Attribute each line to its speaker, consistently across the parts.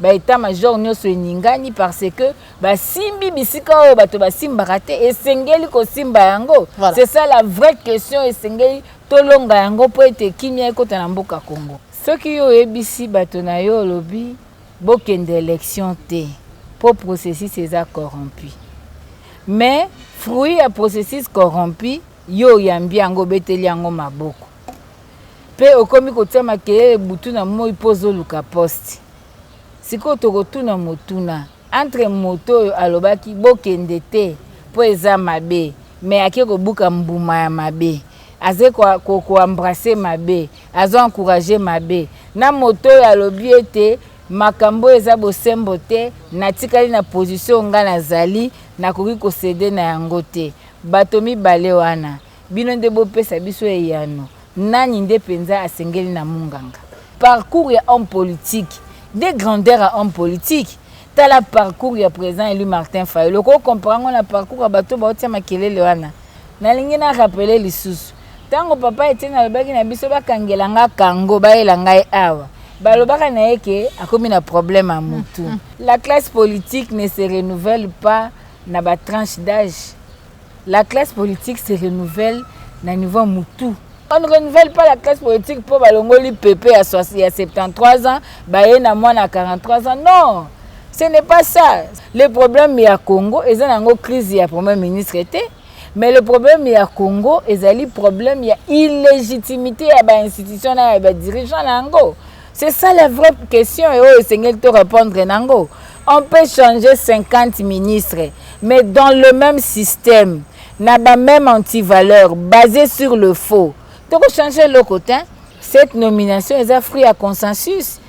Speaker 1: ba état major nyonso eningani parce que ba simbi bisika oyo bato ba simbaka te esengeli ko simba yango. C'est ça la vraie question, esengeli tolonga yango po ete kimia ekota na mboka Congo. Soki yo ebisi bato na yo lobi bokende élection te pour processus eza corrompu. Mais fruit ya processus corrompu yo yambi yango beteli yango maboko. Pe okomi kotia makelele butu na moi pozo luka poste. Siko tokotuna motuna entre moto alobaki bokende te po eza mabe mais ake kobuka mbuma ya mabe. Aze ko embrasser mabe, azo encourager mabe. Na moto alobi ete makambo eza bosembo te natikali na position nga nazali nakoki kosede na yango te. Bato mibale wana bino nde bopesa biso eyano nani nde penza asengeli na munganga. Parcours ya homme politique, des grandeurs à homme politique. Tala parcours ya président élu Martin Fayulu. Ko comprendre na parcours ya bato baotia makelele wana. Nalingi na rappeler lisusu. Tango papa Etienne alobaki na biso bakangela nga kango baela ngai awa. Balobaka na yeke akomi na problème à mutu. La classe politique ne se renouvelle pas na ba tranche d'âge. La classe politique se renouvelle na niveau mutu. On ne renouvelle pas la classe politique pour balongoli pépé à 73 ans, baye na moi à 43 ans. Non, ce n'est pas ça. Le problème est à Congo, et ça une crise ya premier ministre était. Mais le problème est à Congo, et ça le problème y a illégitimité à ba institution na ba dirigeant nango. C'est ça la vraie question et oh Seigneur te répondre nango. On peut changer 50 ministres, mais dans le même système, n'a pas même antivaleur basé sur le faux. Donc changer le côté, cette nomination est un fruit à consensus.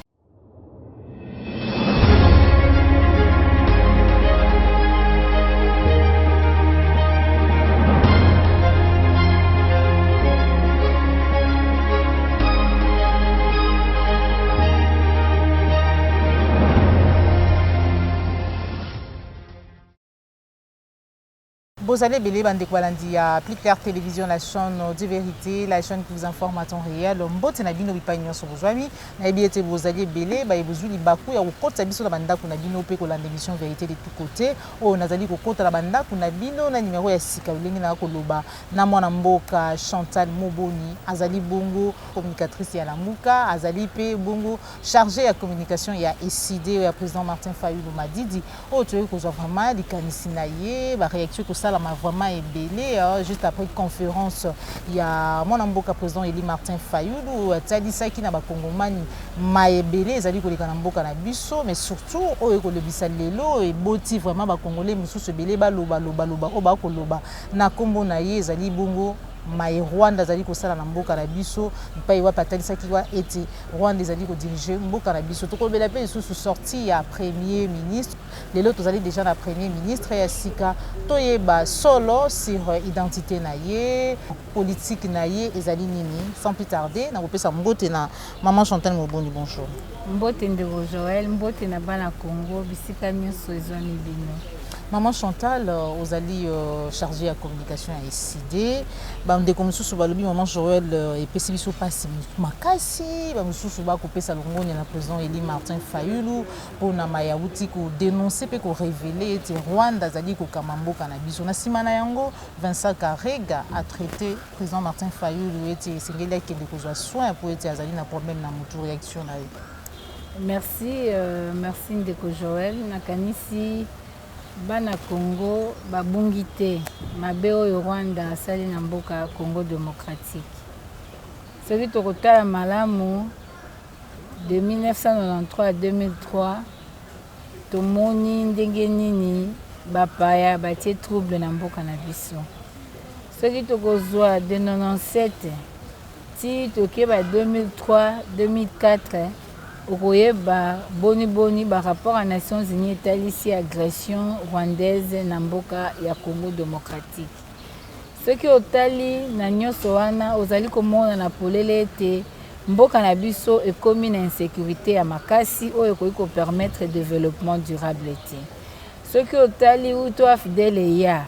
Speaker 2: Vous allez belé bande kwalandi ya Plus Clair Télévision, la chaîne de vérité, la chaîne qui vous informe à temps réel. Mbote na bino bipagnon so bozwami na ebiete vous allez belé ba ebuzuli baku ya kokota biso na banda kuna bino pe ko la émission vérité de tous côtés. O nazali kokota la banda kuna bino na numéro ya sika ulengi na koloba na mwana mboka Chantal Moboni azali bongo communicatrice ya Lamuka azali pe bongo chargée ya communication ya ECD ya président Martin Fayulu Madidi. O tu ko vraiment likanisi na ye ba réaction ko sala vraiment ébélé juste après conférence il y a mon amboka président Eli Martin Fayulu tadisaki na ba kongomani maébélé ezali koleka na mboka na biso mais surtout oyo kolebisa lelo et boti vraiment ba congolais mususu belé ba loba o ba koloba na kombo na ye ezali bongo mai Rwanda zali ko sala na mboka na biso pa wa patalisaki wa ete Rwanda zali ko diriger mboka na biso to ko bela pe sous sortie ya premier ministre les autres allez déjà na premier ministre ya sika toyeba solo sur identité na ye politique na ye ezali nini sans plus tarder na kopesa mbote na maman Chantal Moboni. Bonjour
Speaker 1: mbote ndeko Joël, mbote na bana Congo bisika nyonso ezoni bino.
Speaker 2: Maman Chantal, vous allez charger la communication à ECD. Bande comme sous balobi maman Joël et pessibiso passe makasi, ba mususu ba couper salongo na président Eli Martin Fayulu pour na mayauti ko dénoncer pe ko révéler te Rwanda zali ko kamamboka na biso na simana yango Vincent Karega a traité président Martin Fayulu et sengeli ke de ko soin pour être azali na problème na moto réaction na.
Speaker 1: Merci merci ndeko Joël nakanisi bana Congo babungi te mabe oyo Rwanda asali na mboka Congo démocratique. Soki tokotala malamu de 1993 à 2003 tomoni ndenge nini bapaya batie trouble na mboka na biso. Soki tokozwa de 97 ti tokeba 2003 2004 okoyeba boni ba rapport à Nations Unies etalisi agression rwandaise na mboka ya Congo démocratique. Ce qui otali na nyonso wana ozali komona na polele ete mboka na biso ekomi na insécurité ya makasi oyo ekoki ko permettre développement durable te. Ce qui otali uto afidele ya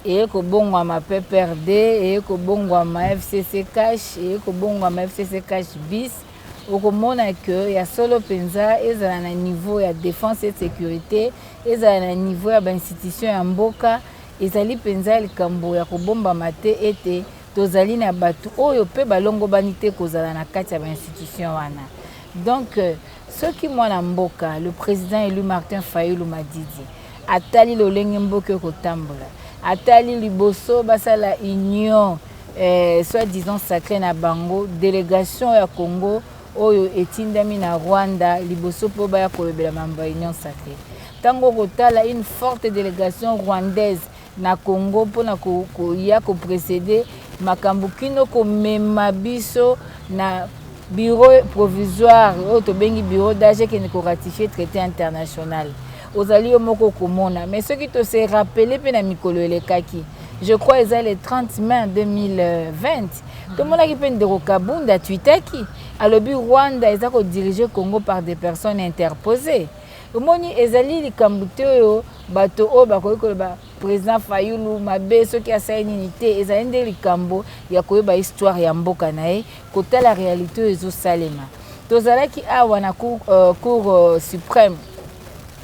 Speaker 1: eko bongwa ma PPRD eko bongwa ma FCC cash eko bongwa ma FCC cash bis okomona que ya solo penza ezala na niveau ya défense et sécurité ezala na niveau ya institution ya mboka ezali penza likambo ya kobombama te ete tozali na bato oyo pe balongo bani te kozala na kati ya institution wana. Donc soki mwana mboka le président élu Martin Fayulu Madidi atali lolenge mboka kotambola atali liboso basala union soi-disant sacré na bango délégation ya Congo oyo etindami na Rwanda liboso po baya kolobela mamba union sacrée. Tango kotala une forte délégation rwandaise na Congo pona koya ko précéder makambo kino ko mema biso na bureau provisoire oyo tobengi bureau d'âge qui ne ko ratifier traité international. Ozali omoko komona mais ce qui te se rappeler pe na mikolo elekaki je crois ils le 30 mai 2020 tout le monde qui peine de Kabunda tweetaki alobi Rwanda eza ko diriger Congo par des personnes interposées. Omoni ezali likambo te oyo bato oyo bakoki koloba président Fayulu mabe soki asali nini te ezali nde likambo ya koyeba histoire ya mboka na ye kotala réalité oyo ezosalema. Tozalaki awa na cour suprême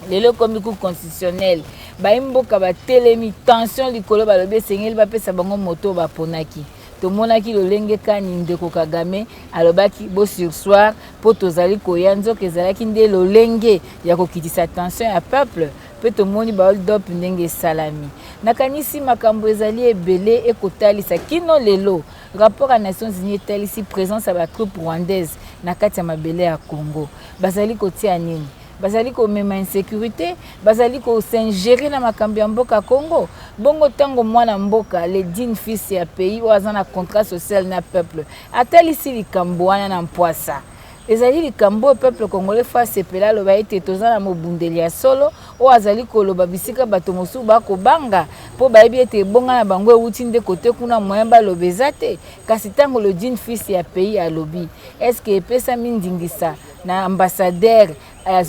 Speaker 1: lelo komi cour constitutionnelle baimboka batelemi tension likolo balobi esengeli bapesa bango moto baponaki tomonaki lolenge kani ndeko Kagame alobaki bo sursoir po tozali koya nzoka ezalaki nde lolenge ya kokitisa tension ya peuple pe tomoni baoldop ndenge esalami nakanisi makambo ezali ebele ekotalisa kino lelo rapport à Nations Unies etalisi présence ya batroupe rwandaise na kati ya mabele ya Congo bazali kotia nini bazali ko mema insécurité bazali ko s'ingérer na makambo ya mboka Congo bongo tango mwana mboka le digne fils ya pays oaza na contrat social na peuple atalisi likambo wana na mpwasa ezali likambo peuple congolais fa sepela loba ete toza na mobundeli ya solo o azali koloba bisika bato mosusu bakobanga po bayebi ete bonga na bango euti nde kote kuna moyen baloba eza te kasi ntango le digne fils ya pays alobi est-ce que epesami ndingisa na ambassadeur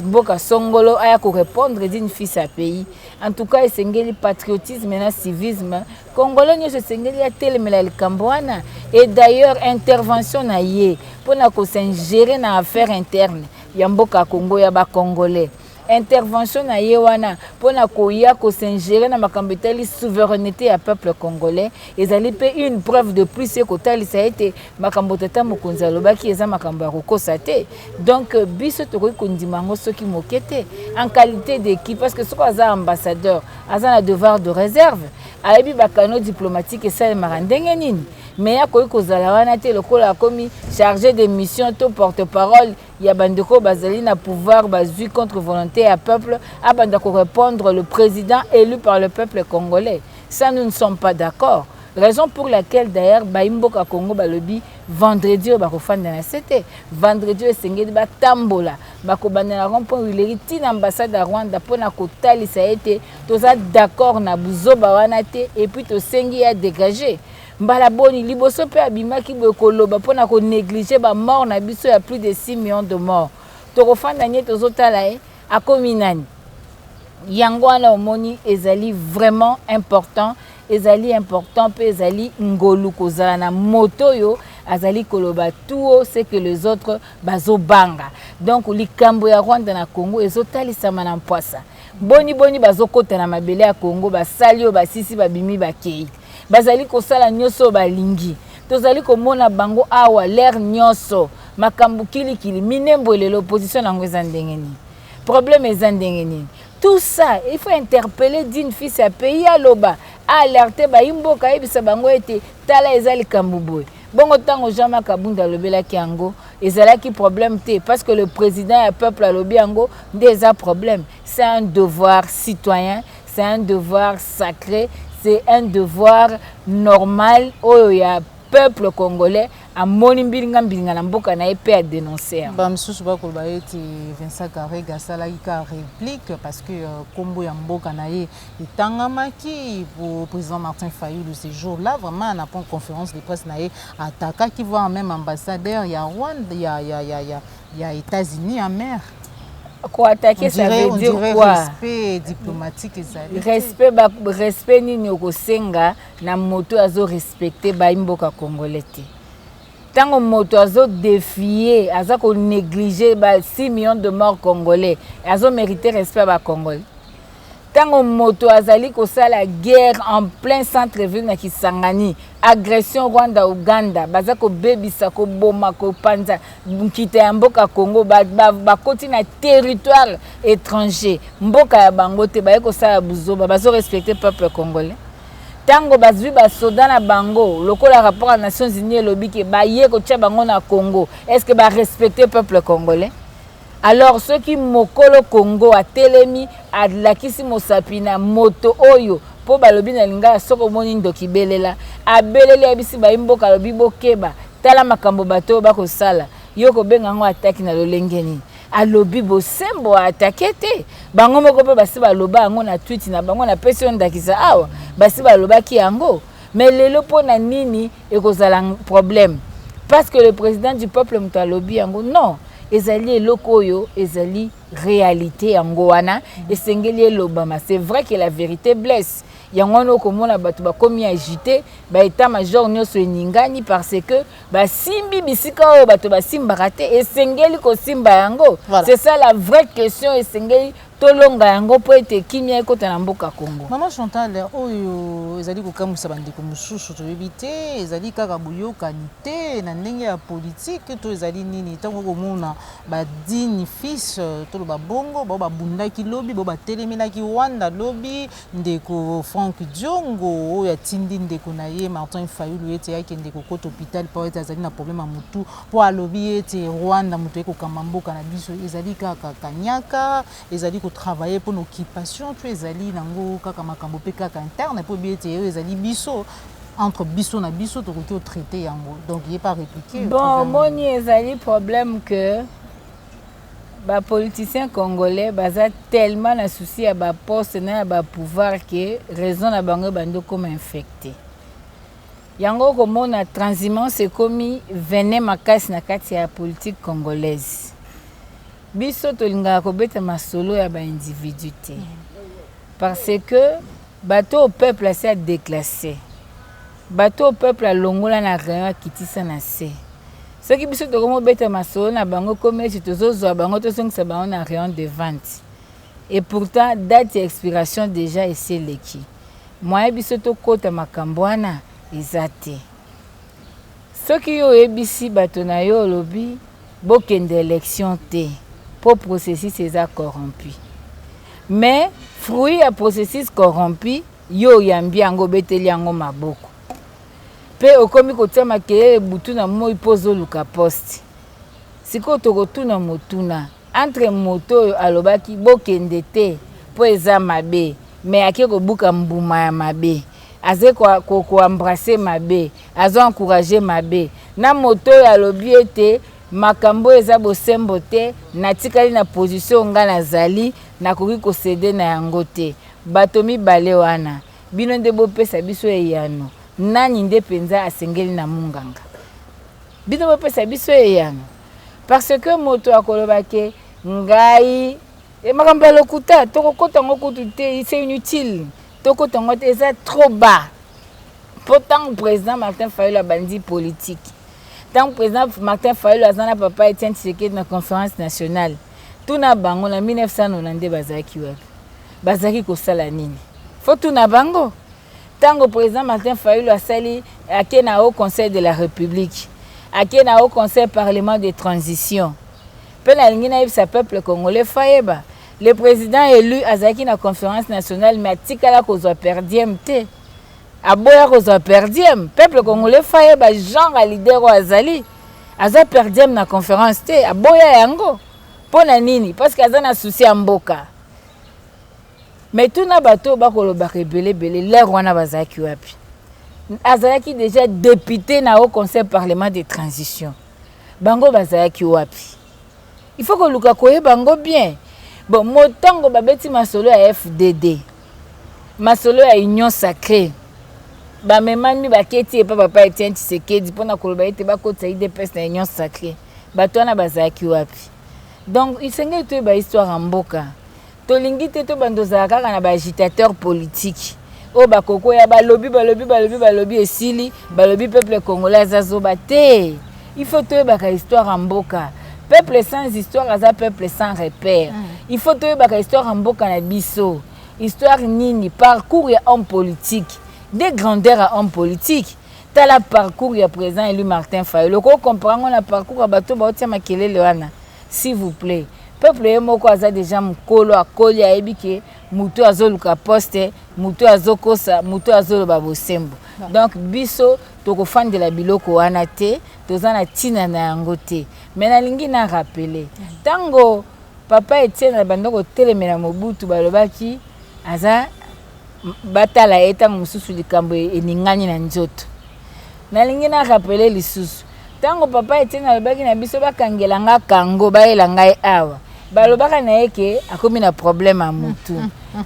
Speaker 1: mboka songolo aya ko répondre d'une fils à pays en tout cas esengeli patriotisme na civisme congolais nyonso esengeli ya telemela likambo wana et d'ailleurs intervention na ye pona ko s'ingérer na affaire interne ya mboka Congo ya ba congolais intervention na ye wana pona koya ko s'ingérer na makambo etali souveraineté ya peuple congolais ezali pe une preuve de plus ko talisa ete makambo tata mokonzi alobaki eza makambo ya kokosa te donc biso tokoki kondima ngo soki mokete en qualité d'équipe parce que soko aza ambassadeur aza na devoir de réserve ayebi bakano diplomatique esalemaka ndenge nini mais akoki kozala wana te lokola akomi chargé de mission to porte-parole ya bandeko bazali na pouvoir bazui contre volonté ya peuple abanda ko répondre le président élu par le peuple congolais. Ça nous ne sommes pas d'accord. Raison pour laquelle d'ailleurs baimboka Congo balobi vendredi bakofanda na cité vendredi esengeli batambola bakobanda na rond-point Wileri tina ambassade ya Rwanda pona kotalisa ete toza d'accord na buzoba wana te et puis tosengi ya dégager mbala boni liboso pe abimaki boye koloba pona ko négliger ba mort na biso ya plus de 6 millions de morts tokofanda nye tozotala akomi nani yango wana omoni ezali vraiment important pe ezali ngolu kozala na moto yo azali koloba tout c'est que les autres bazobanga donc likambo ya Rwanda na Congo ezotalisama na mpwasa boni bazokota na mabele ya Congo basali yo basisi babimi bakei bazali kosala nyoso balingi tozali komona bango awa l'air nyoso makambu kilikili minembo lelo opposition nango eza ndenge nini problème eza ndenge nini tout ça il faut interpeller d'une fils à pays aloba alerter baimboka yebisa bango ete tala eza likambo boye bongo tango Jean-Marc Kabunda alobelaki yango ezalaki problème te parce que le président ya peuple alobi yango nde eza problème c'est un devoir citoyen c'est un devoir sacré c'est un devoir normal oyo ya peuple congolais amoni mbilinga na mboka na pe a dénoncer
Speaker 2: ba msusu ba koloba eti Vincent Karega sala ka réplique parce que kombo ya mboka na ye etangamaki pour président Martin Fayulu ce jour-là vraiment na pon conférence de presse na ye ataka qui voit même ambassadeur ya Rwanda ya États-Unis en mer.
Speaker 1: Quoi attaquer ça veut dire quoi?
Speaker 2: Respect diplomatique
Speaker 1: respect nini okosenga na moto azo respecter ba mboka congolais. Tant moto azo défier, azo ko négliger 6 millions de morts congolais, azo mérité respect ba congolais. Tant moto azali ko sala guerre en plein centre-ville na Kisangani, agression Rwanda Uganda, baza ko bebisa ko boma ko panza, nkite ya mboka Congo ba koti na territoire étranger, mboka ya bango te ba ko sala buzoba, bazo respecter peuple congolais. Tango bazwi ba soda na bango lokola rapport à Nations Unies lobi ke ba ye ko tia bango na Congo, est-ce que ba respecter peuple congolais? Alors ceux qui mokolo Congo a telemi a lakisi mosapina moto oyo po balobi na linga soko moni ndoki belela a belele abisi ba imboka lobi bokeba tala makambo bato ba ko sala yoko benga ngo attaque na lolengeni alobi bosembo attaquer te bango moko pe basi baloba ngo na tweet na bango na pesi ndakisa awa basi baloba ki yango mais lelo pona nini ekozala problème parce que le président du peuple mutalobi yango non ezali eloko oyo ezali réalité yango wana esengeli elobama. C'est vrai que la vérité blesse yango no komona bato bakomi agité ba état major nyonso eningani parce que basimbi bisika oyo bato basimbaka te esengeli kosimba yango. C'est ça la vraie question, esengeli tolonga yango po ete kimia ekota na mboka Congo.
Speaker 2: Maman Chantal oyo ezali kokamwisa bandeko mosusu toyebi te ezali kaka boyokani te na ndenge ya politique to ezali nini ntango komona badini fils toloba bongo bao babundaki lobi bao batelemelaki Rwanda lobi ndeko Franck Diongo oyo atindi ndeko na ye Martin Fayulu ete yake ndeko kota hôpital po ete azali na problème ya mutu po alobi ete Rwanda mutu ekokamba mboka na biso ezali kaka kanyaka ezali travailler pour l'occupation tu ezali nango kaka makambo pe kaka interne pour bien te ezali biso entre biso na biso to ko traiter yango donc il est pas répliqué.
Speaker 1: Bon moni ezali problème que ba politiciens congolais baza tellement na souci à ba poste na ba pouvoir que raison na bango bando comme infecté yango comme na transhumance ekomi venin makasi na kati ya politique congolaise. Biso tolinga kobeta masolo ya ba individu te parce que bato au peuple assez déclassé bato au peuple longola na rayon kitisa na se ce qui biso tokomo beta masolo na bango comme si tozozo bango to songisa bango na rayon de vente et pourtant date expiration déjà eseleki moyen biso to kota makambo wana ezate soki yo ebisi bato na yo lobi bokende élection te pour processus est corrompu. Mais fruit à processus corrompu, yo yambi ango beteli ango maboko. Pe okomi kotia makele butu na mo ipozo luka poste. Siko tokotuna motuna entre moto alobaki bokende te po eza mabe, mais ake ko buka mbuma ya mabe. Aze ko embrasser mabe, azo encourager mabe. Na moto alobi ete makambo eza bosembo te natikali na position nga nazali nakoki kosede na yango te bato mibale wana bino nde bopesa biso eyano nani nde penza asengeli na munganga bino bopesa biso eyano parce que moto akoloba ke ngai makambo ya lokuta tokokota ngo kutu te c'est inutile tokota ngo te eza trop bas pourtant président Martin Fayulu abandi politique. Tant que président Martin Fayulu azana papa Etienne Tshisekedi na conférence nationale tout na bango na 1990 bazaki wapi bazaki kosala nini faut tout na bango tango président Martin Fayulu asali akena au conseil de la République akena au conseil parlement de transition pe na lingi na yebisa peuple congolais fayeba le président élu azaki na conférence nationale mais atikala kozwa perdiem te aboya kozwa perdiem peuple congolais fayeba genre a leader o azali aza perdiem na conférence te aboya yango pona nini parce que aza na souci ya mboka mais tuna bato bakoloba rebele l'air wana bazaki wapi azalaki déjà député na au conseil parlement de transition bango bazalaki wapi il faut que luka koyeba bango bien bon motango babeti masolo ya FDD masolo ya union sacrée ba memani baketi epa papa Etienne Tshisekedi pona koloba ete bakota IDPS na union sacrée bato wana bazalaki wapi donc isengeli to ba histoire ya mboka tolingi te to bandoza kaka na ba agitateur politique o bakoko ya balobi esili balobi peuple congolais azoba te il faut toyebaka histoire en mboka. Peuple sans histoire aza peuple sans repère. Il faut toyebaka histoire en mboka na biso. Histoire nini, parcours ya homme politique, des grandeurs à homme politique. T'as la parcours ya président élu Martin Fayulu. Ko comprendre na parcours ya bato ba otia makelele wana. S'il vous plaît. Peuple yemoko aza déjà mukolo akoli ya ebike mutu azoluka poste, mutu azokosa, mutu azoloba bosembo. Donc biso tokofandela biloko wana te, tozana tina na yango te. Mais nalingi na rappeler. Tango papa Etienne bandoko telemela Mobutu balobaki aza batala etango mususu likambo eningani na nzoto. Nalingi na rappeler lisusu. Tango papa Etienne alobaki na biso bakangela nga kango baela ngai awa. Balobaka na yeke akomi na problème à mutu.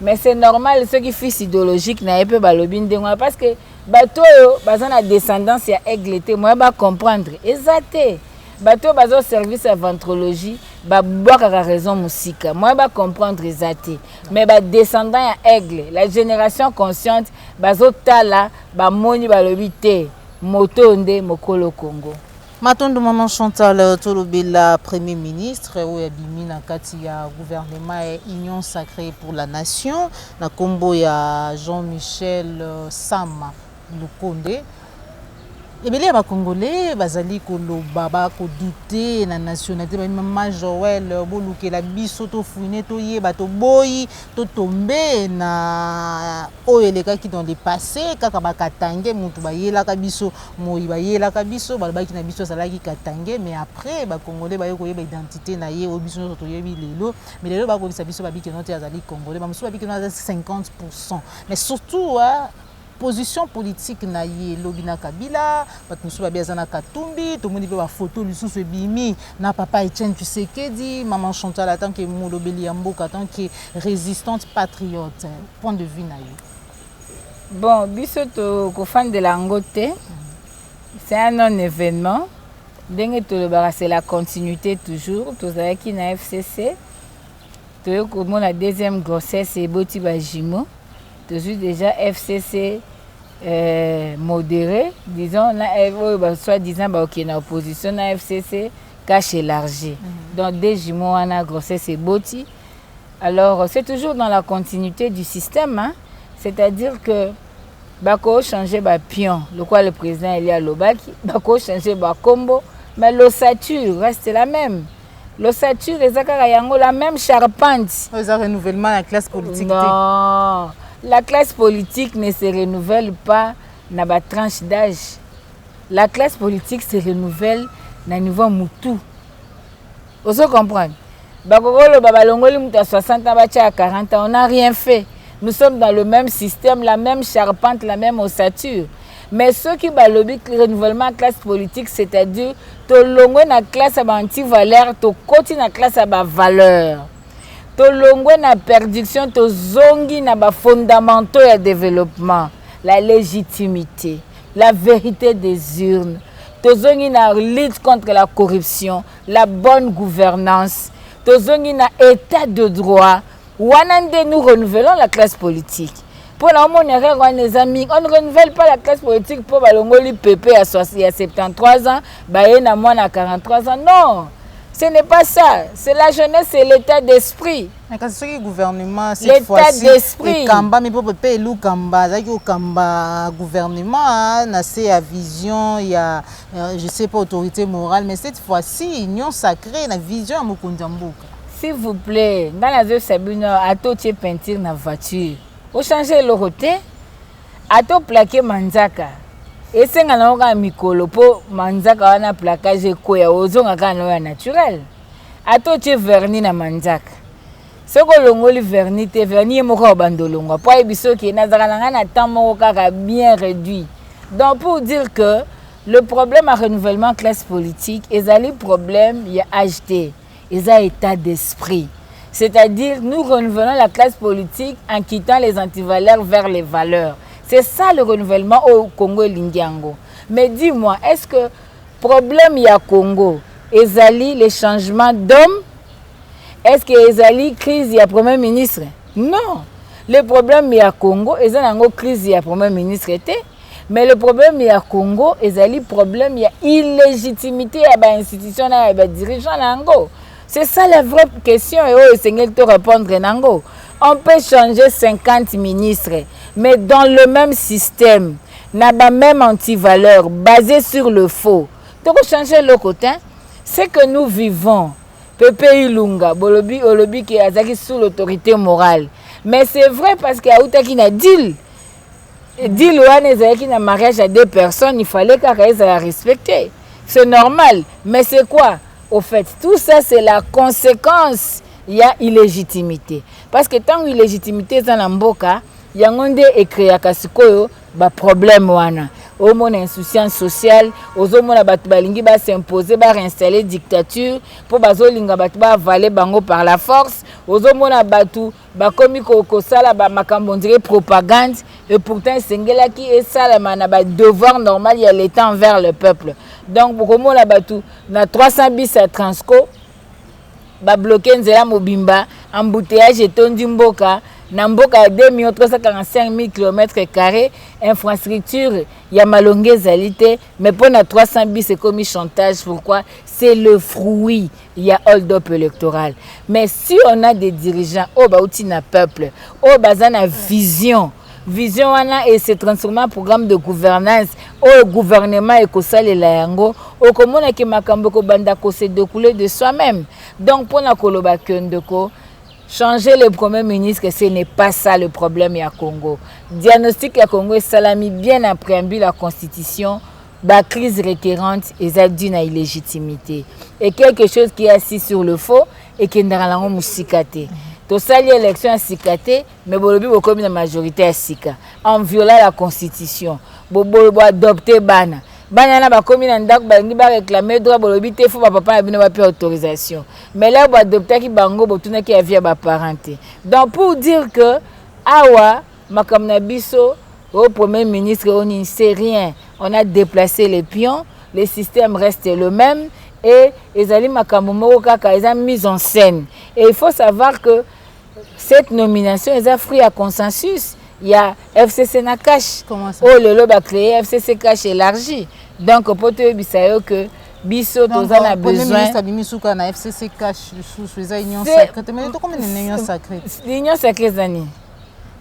Speaker 1: Mais c'est normal ceux qui fils idéologique na yepe balobi ndengo parce que bato yo baza na descendance ya aigle te moi ba comprendre exacté. Bato bazo service à ventrologie ba boaka raison musika moi ba comprendre exacté. Mais ba descendant ya aigle la génération consciente bazo tala ba moni balobi te moto nde mokolo Congo.
Speaker 2: Matondo Maman Chantal Tolobela, Premier ministre, ou Bimi na kati ya gouvernement et Union sacrée pour la nation, na kombo ya Jean-Michel Sama Lukonde. Ebele ya Congolais bazali koloba ba ko douter na nationalité ba Maman Joël bolukela biso to fouiner to yeba to boyi to tomber na oyeleka ki dans le passé kaka ba katange mutu ba yela ka biso moyi ba yela ka biso ba ki na biso salaki katange mais après ba Congolais ba yeko yeba identité na ye o biso to yebi lelo mais lelo ba ko bisa biso ba biki note azali Congolais ba musu ba biki no 50%. Mais surtout position politique na ye lobina Kabila bat musu ba biazana Katumbi to moni pe ba photo lisusu bimi na papa Etienne Tshisekedi Maman Chantal en tant que molobeli ya mboka en tant que résistante patriote point de vue na ye.
Speaker 1: Bon biso to ko fan de la ngote c'est un non événement ndenge to le bara c'est la continuité toujours to zaki na FCC to ko mona deuxième grossesse et boti ba jimo. Je suis déjà FCC modéré, disons, soit disant qu'il y a une opposition à FCC cache élargi. Donc, des jumeaux en a grossesse et boti. Alors, c'est toujours dans la continuité du système, hein? C'est-à-dire que Bako changer ba pion, le quoi le président Elia Lobaki, Bako changer ba combo, mais l'ossature reste la même. L'ossature, les Akarayango, la même charpente.
Speaker 2: Ils ont renouvellement la classe politique.
Speaker 1: Non. La classe politique ne se renouvelle pas dans la tranche d'âge. La classe politique se renouvelle dans le niveau moutou. Vous comprenez? Bakogolo babalongoli muta 60 ans, à 40 ans, on n'a rien fait. Nous sommes dans le même système, la même charpente, la même ossature. Mais ceux qui balobi renouvellement de la classe politique, c'est-à-dire to longo na classe à anti-valeur, to koti na classe à valeur. To longwe na perdiction to zongi na ba fondamentaux ya développement, la légitimité, la vérité des urnes. To zongi na lutte contre la corruption, la bonne gouvernance. To zongi na état de droit. Wanande nous renouvelons la classe politique. Pour la mon erreur, les amis, on ne renouvelle pas la classe politique pour balongoli pépé à 73 ans, baena moi à 43 ans. Non. Ce n'est pas ça. C'est la jeunesse, c'est l'état d'esprit.
Speaker 2: Mais quand c'est le gouvernement, cette fois-ci,
Speaker 1: d'esprit.
Speaker 2: Kamba, mais pour payer le Kamba, ça qui Kamba gouvernement, na c'est à vision, il y a, je sais pas autorité morale, mais cette fois-ci, union sacrée, na vision à Mukundambuka.
Speaker 1: S'il vous plaît, dans la zone Sabine, à tout peinture na voiture, au changer le côté, à tout plaquer manzaka. Et c'est un mikolo po manzaka wana placage koya ozonga kana ya naturel. Ato tie vernis na manzaka. Soko longoli vernis te vernis moko bandolonga. Po ebiso ki nazaka na temps moko kaka bien réduit. Donc pour dire que le problème à renouvellement classe politique ezali problème ya HT, eza état d'esprit. C'est-à-dire nous renouvelons la classe politique en quittant les antivaleurs vers les valeurs. C'est ça le renouvellement au Congo et l'Indiango. Mais dis-moi, est-ce que problème il y a Congo, ezali les changements d'hommes? Est-ce que ezali crise il y a premier ministre? Non. Le problème il y a Congo, ezali crise il y a premier ministre était. Mais le problème ya Congo ezali problème ya illégitimité ya ba institution na ba dirigeant nango. C'est ça la vraie question et oh Seigneur te répondre nango. On peut changer 50 ministres mais dans le même système, na ba même antivaleur basé sur le faux. Donc changer le côté, c'est que nous vivons Pepe Ilunga, Bolobi Olobi qui est sous l'autorité morale. Mais c'est vrai parce qu'il y a Outa qui n'a deal. Deal qui n'a mariage à 2 personnes, il fallait qu'elle la respecter. C'est normal. Mais c'est quoi? Au fait, tout ça c'est la conséquence. Il y a illégitimité. Parce que tant illégitimité dans l'amboka, il y a un écrit à Kasikoyo, bah problème wana. Au monde insouciance sociale, aux hommes la batu balingi ba s'imposer, ba réinstaller dictature, pour bazo linga batu ba avaler bango par la force, aux hommes la batu ba komi ko sala ba makambo ndire propagande, et pourtant sengela qui est ça la mana ba devoir normal il y a l'état envers le peuple. Donc pour comment la batu na 300 bis à Transco ba bloquer nzela mobimba, embouteillage et tondi mboka. Namboka 2345 000 km², infrastructure, il y a malongé zalité, mais pour na 300 bis c'est comme chantage. Pourquoi? C'est le fruit, il y a hold-up électoral. Mais si on a des dirigeants, oh bah outil na peuple, oh bah ça na vision wana et se transformer en programme de gouvernance, oh gouvernement et kosale la yango, oh comment on a que makambo ko banda ko se découler de soi-même. Donc pour na koloba kendeko changer le Premier ministre, ce n'est pas ça le problème à Congo. Diagnostic à Congo est salami bien en préambule la constitution, la crise récurrente et ça d'une illégitimité. Et quelque chose qui est assis sur le faux et qui est dans la moussicate. Tout ça, l'élection à Sikate, mais bolobi comme la majorité à Sika. En violant la constitution, bobo adopter bana. Banana ba komi na ndako ba ngi ba réclamer droit bolobi te fo ba papa na bino ba pe autorisation. Mais là ba adopter ki bango botuna ki avia ba parenté. Donc pour dire que awa makamna biso au premier ministre on n'y sait rien. On a déplacé les pions, le système reste le même et ezali makambo moko kaka eza mise en scène. Et il faut savoir que cette nomination est fruit à consensus. Il y a FCC Nakash.
Speaker 2: Comment ça?
Speaker 1: Oh, le lobe a créé FCC Cash élargi. Donc, pour te dire que Bisso, tu as besoin.
Speaker 2: Le ministre Abimisuka na FCC Cash sous les unions sacrées. Mais tu combien d'unions sacrées?
Speaker 1: L'union sacrée, Zani.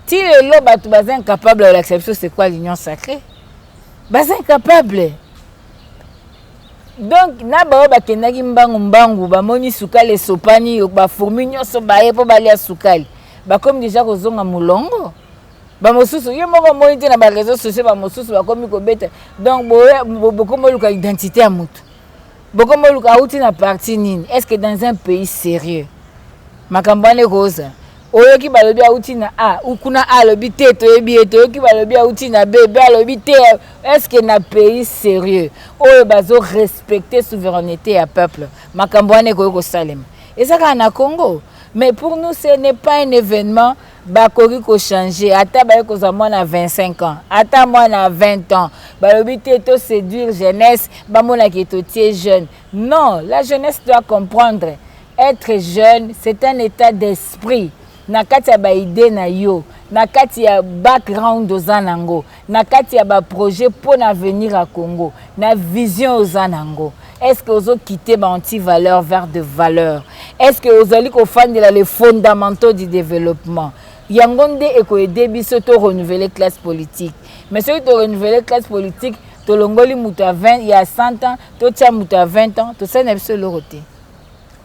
Speaker 1: Si le lobe a tout incapable de l'accepter, c'est quoi l'union sacrée? Bas incapable. Donc, na ba ba kenaki mbangu ba moni sukali sopani ba fourmi nyonso ba ye po ba lia sukali. Ba comme déjà kozonga mulongo. Ba mosusu ye moko moi te na ba réseaux sociaux ba mosusu ba komi ko beta. Donc beaucoup moluka identité à mutu. Beaucoup moluka outi na parti nini. Est-ce que dans un pays sérieux makambane rosa oyoki balobi outi na a ukuna a lobi te to yebi to yoki balobi outi na b lobi te. Est-ce que na pays sérieux oyo bazo respecter souveraineté à peuple makambane ko salem et ça na Congo. Mais pour nous ce n'est pas un événement bakori ko changer ata ba ko za moi na 25 ans ata moi na 20 ans balobi te to séduire jeunesse ba mona ki to tie jeune. Non, la jeunesse doit comprendre être jeune c'est un état d'esprit. Na kati ya ba idée na yo na kati ya background ozanango na kati ya ba projet pour l'avenir à Congo na vision ozanango. Est-ce que vous quittez les anti-valeurs vers des valeurs? Est-ce que vous allez défendre les fondamentaux du développement? Yangonde et que aider biso to renouveler la classe politique. Mais ceux qui renouveler la classe politique, to longoli muta 20 il y a 100 ans, to tia muta 20 ans, to ça n'est pas le côté.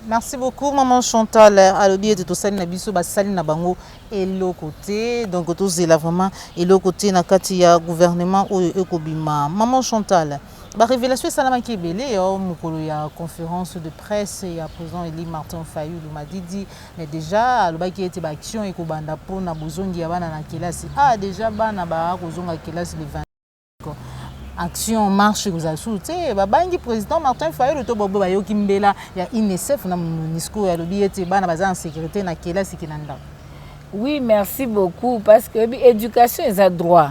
Speaker 2: Merci beaucoup maman Chantal. Alobi de tout ça na biso ba sali na bango et le côté donc tout c'est là vraiment et le côté na kati ya gouvernement ou ekobima. Maman Chantal. La révélation salama qui est belé il y a conférence de presse et à président Eli Martin Fayulu m'a dit mais déjà le qui était action et kobanda pour na bozongi ya bana na kelasi déjà bana ba kozonga kelasi le 20 action marche vous a soutenu babangi président Martin Fayulu to bobo bayoki mbela ya INSF na MONUSCO ya lobi ete bana baza en sécurité na kelasi kinanda.
Speaker 1: Oui, merci beaucoup parce que l'éducation est un droit.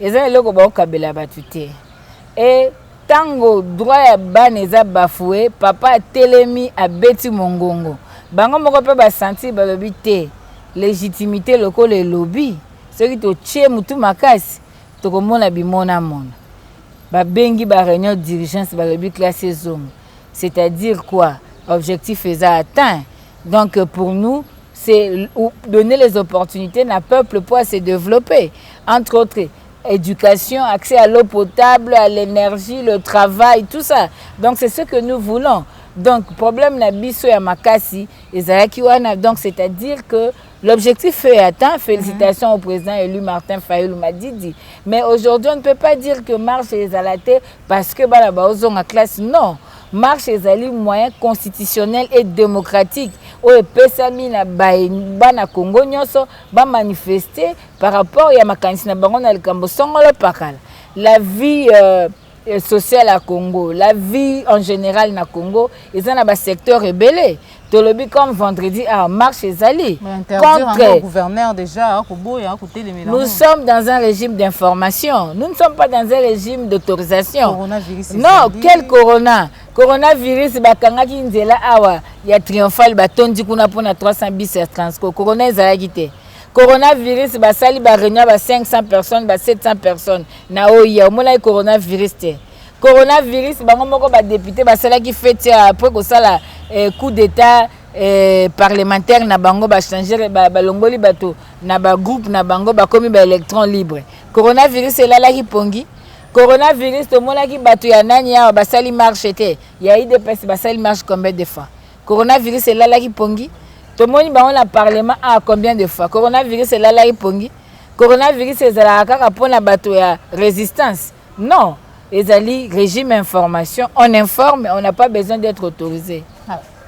Speaker 1: Et ça le ko ba kabela batute. Et tango droit ya bana eza bafoué papa telemi abeti mongongo bango moko pe ba sentir balobi te légitimité lokolo lobby ceux qui to tché mutu makasi tokomona bimona mona babengi ba réunion dirigeance balobi classe zone, c'est-à-dire quoi? Objectif est atteint. Donc pour nous c'est donner les opportunités à peuple pour se développer, entre autres éducation, accès à l'eau potable, à l'énergie, le travail, tout ça. Donc c'est ce que nous voulons. Donc problème na biso ya makasi ezalaki wana, donc c'est-à-dire que l'objectif est atteint. Félicitations au président élu Martin Fayulu Madidi. Mais aujourd'hui on ne peut pas dire que marche est alaté parce que bala baozonga classe. Non, marche ezali moyen constitutionnel et démocratique oyo epesami na bana Congo nyonso ba manifester par rapport ya makanisi na bango na likambo songolo pakala. La vie sociale à Congo, la vie en général na Congo, ils ont un secteur rebellé. Tolobi comme vendredi à marche ezali
Speaker 2: contre le gouverneur déjà.
Speaker 1: Nous sommes dans un régime d'information. Nous ne sommes pas dans un régime d'autorisation. Non, quel corona? Coronavirus bakangaki nzela awa ya triomphal batondi kuna pona 300 bis ya transco. Corona ezalaki te. Coronavirus basali ba réunion ba 500 personnes, ba 700 personnes. Na oya omona coronavirus te. Coronavirus bango moko ba député basala ki fête après ko sala coup d'état parlementaire na bango ba changer ba longoli bato na ba groupe na bango ba komi ba électron libre. Coronavirus elala ki pongi. Coronavirus to mona ki bato ya nani ya basali marche te. Ya IDPS basali marche combien de fois? Coronavirus elala ki pongi. Tout le monde dans le Parlement a combien de fois? Coronavirus est là là ipongi. Coronavirus est là pour la bataille résistance. Non, les alliés régime information, on informe, on n'a pas besoin d'être autorisé.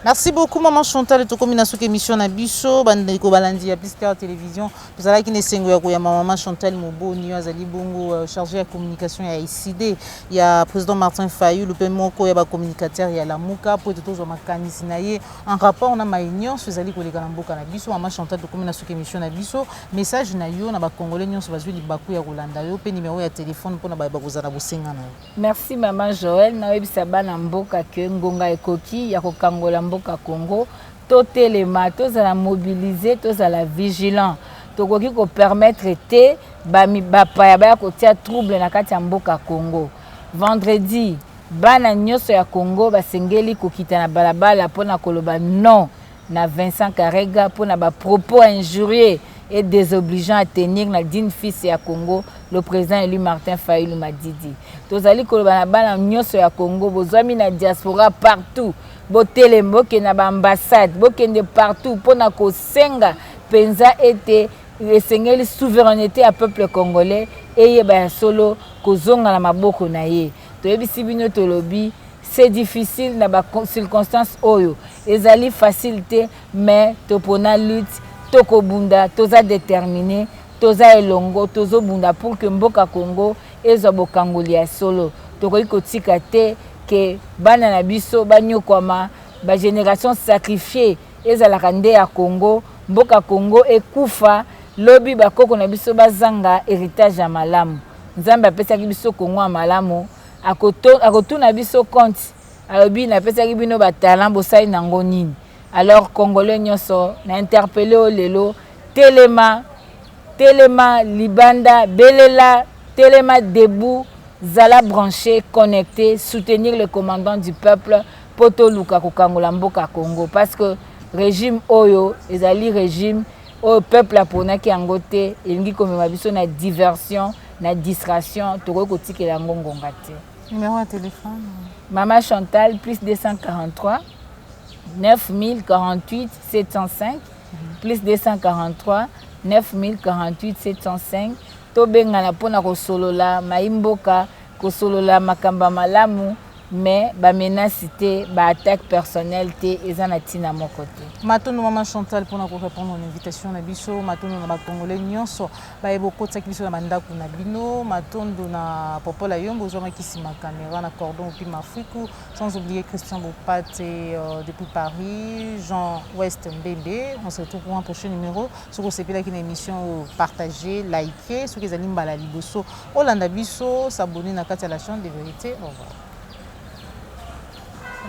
Speaker 2: Merci beaucoup maman Chantal to komi na soki émission na biso bande ko balandi ya Plister télévision tozala ki ne sengo ya maman Chantal Moboni azali bongo chargé de communication ya ICD ya président Martin Fayulu pe moko ya ba communicateur ya Lamuka pour tozo makanisi na ye en rapport na maunion sozali ko leka na mboka na biso maman Chantal to komi na soki émission na biso message na yo na ba congolais nyonso bazwi libaku ya kolanda yo pe numéro ya téléphone pour na ba kozana bosenga na.
Speaker 1: Merci maman Joël na webisa bana mboka ke ngonga ekoki ya kokangola mboka Congo, totelema, tozala mobiliser, tozala vigilant. Tokoki ko permettre te bapaya baya kotia trouble na kati ya mboka Congo. Vendredi, bana nyonso ya Congo basengeli kokita na balabala pona koloba non na Vincent Karega pona ba propos injurieux et désobligeants à tenir na digne fils ya Congo, le président élu Martin Fayulu Madidi. Tozali koloba na bana nyonso ya Congo, bozwami na diaspora partout. Botele mboke na ba ambassade, bokende partout pona ko senga penza ete esengeli souveraineté à peuple congolais et ba solo kozonga na maboko na ye. Toyebisi bino tolobi c'est difficile na ba circonstances oyo. Ezali facilité mais topona lutte, tokobunda, toza déterminé, toza elongo, tozo bunda pour que mboka Congo ezo bokangoli ya solo. Tokoki kotika te que bana na biso banyokwama ba génération sacrifiée ezalaka nde ya Congo mboka Congo ekufa lobi bakoko na biso bazanga héritage ya malamu nzambe apesaki biso Congo ya malamu akotuna biso compte alobi napesaki bino ba talent bosali nango nini. Alors congolais nyonso na interpellé o lelo telema libanda belela telema debout zala branché, connecté, soutenir le commandant du peuple poto luka kokangola mboka Congo parce que régime oyo ezali régime au peuple aponaki yango te elingi komema biso na diversion na distraction toko kotikela yango ngonga te.
Speaker 2: Numéro de téléphone
Speaker 1: Maman Chantal plus 243 9048 705 plus 243 9048 705 tobengana pona kosolola maimboka kosolola makamba malamu mais ba menace te ba attaque personnelle te ezana tina moko te.
Speaker 2: Matono maman Chantal pona ko répondre à l'invitation na biso matono na ba congolais nyonso ba eboko tsaki biso na bandako na bino matondo na popola yombo zoma kisima caméra na cordon puis mafiku sans oublier Christian Bopate depuis Paris, Jean West Mbembe. On se retrouve pour un prochain numéro sur ko sepela ki na émission partager, liker, sur les animes bala liboso Olanda biso s'abonner na kati ya la chaîne de vérité. Au revoir.